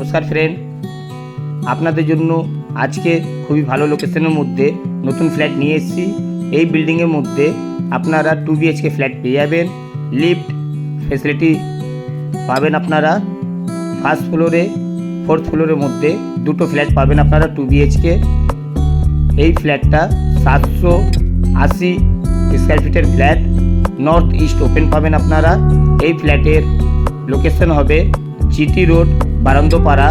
নমস্কার ফ্রেন্ড, আপনাদের জন্য আজকে খুবই ভালো লোকেশনের মধ্যে নতুন ফ্ল্যাট নিয়ে এসেছি। এই বিল্ডিংয়ের মধ্যে আপনারা 2 BHK ফ্ল্যাট পেয়ে যাবেন। লিফট ফেসিলিটি পাবেন আপনারা। ফার্স্ট ফ্লোরে 4th ফ্লোরের মধ্যে দুটো ফ্ল্যাট পাবেন আপনারা 2 BHK। এই ফ্ল্যাটটা 780 স্কোয়ার ফিটের ফ্ল্যাট, নর্থ ইস্ট ওপেন পাবেন আপনারা। এই ফ্ল্যাটের লোকেশন হবে GT রোড, বারান্দপাড়া।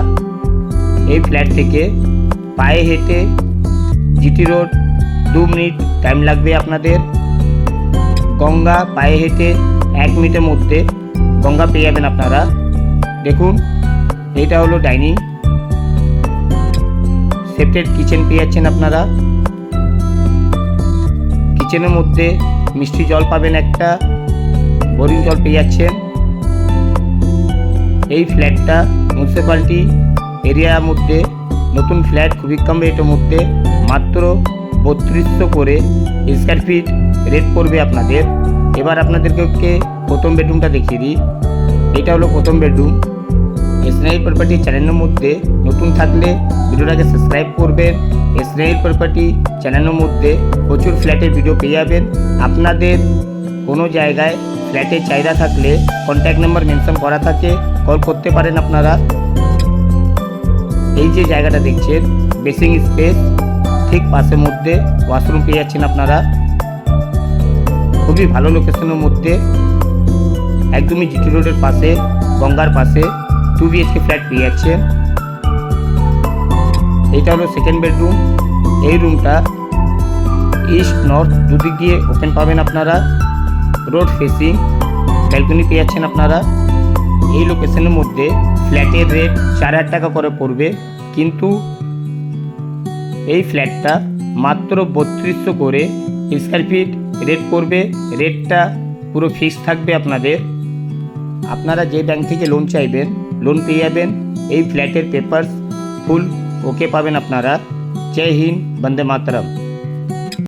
এই ফ্ল্যাট থেকে পায়ে হেঁটে GT রোড 2 মিনিট টাইম লাগবে আপনাদের। গঙ্গা পায়ে হেঁটে 1 মিনিটের মধ্যে গঙ্গা পেয়ে যাবেন আপনারা। দেখুন, এটা হলো ডাইনিং, সেপারেট কিচেন পেয়ে যাচ্ছেন আপনারা। কিচেনের মধ্যে মিষ্টি জল পাবেন, একটা বোরিং জল পেয়ে যাচ্ছেন। এই ফ্ল্যাটটা মিউনিসিপ্যালিটি এরিয়ার মধ্যে নতুন ফ্ল্যাট, খুবই কম রেটের মধ্যে, মাত্র 3200 করে স্কোয়ার ফিট রেট পড়বে আপনাদের। এবার আপনাদেরকে প্রথম বেডরুমটা দেখিয়ে দিই। এটা হলো প্রথম বেডরুম। এসনাইল প্রপার্টি চ্যানেলের মধ্যে নতুন থাকলে ভিডিওটাকে সাবস্ক্রাইব করবেন। এসনাইল প্রপার্টি চ্যানেলের মধ্যে প্রচুর ফ্ল্যাটের ভিডিও পেয়ে যাবেন। আপনাদের কোনো জায়গায় ফ্ল্যাটের চাহিদা থাকলে কন্ট্যাক্ট নাম্বার মেনশন করা থাকে, কল করতে পারেন আপনারা। এই যে জায়গাটা দেখছেন, বেসিং স্পেস, ঠিক পাশের মধ্যে ওয়াশরুম পেয়ে যাচ্ছেন আপনারা। খুবই ভালো লোকেশনের মধ্যে, একদমই GT রোডের পাশে, গঙ্গার পাশে 2 BHK ফ্ল্যাট পেয়ে যাচ্ছেন। এইটা হলো সেকেন্ড বেডরুম। এই রুমটা ইস্ট নর্থ দুদিক দিয়ে ওপেন পাবেন আপনারা। রোড ফেসিং, ব্যালকনি পেয়ে যাচ্ছেন আপনারা। এই লোকেশনের মধ্যে ফ্ল্যাটের রেট 4000 টাকা করে পড়বে, কিন্তু এই ফ্ল্যাটটা মাত্র 3200 করে স্কোয়ার ফিট রেট পড়বে। রেটটা পুরো ফিক্সড থাকবে আপনাদের। আপনারা যে ব্যাংক থেকে লোন চাইবেন, লোন পেয়ে যাবেন। এই ফ্ল্যাটের পেপারস ফুল ওকে পাবেন আপনারা। জয় হিন্দ, বন্দে মাতরম।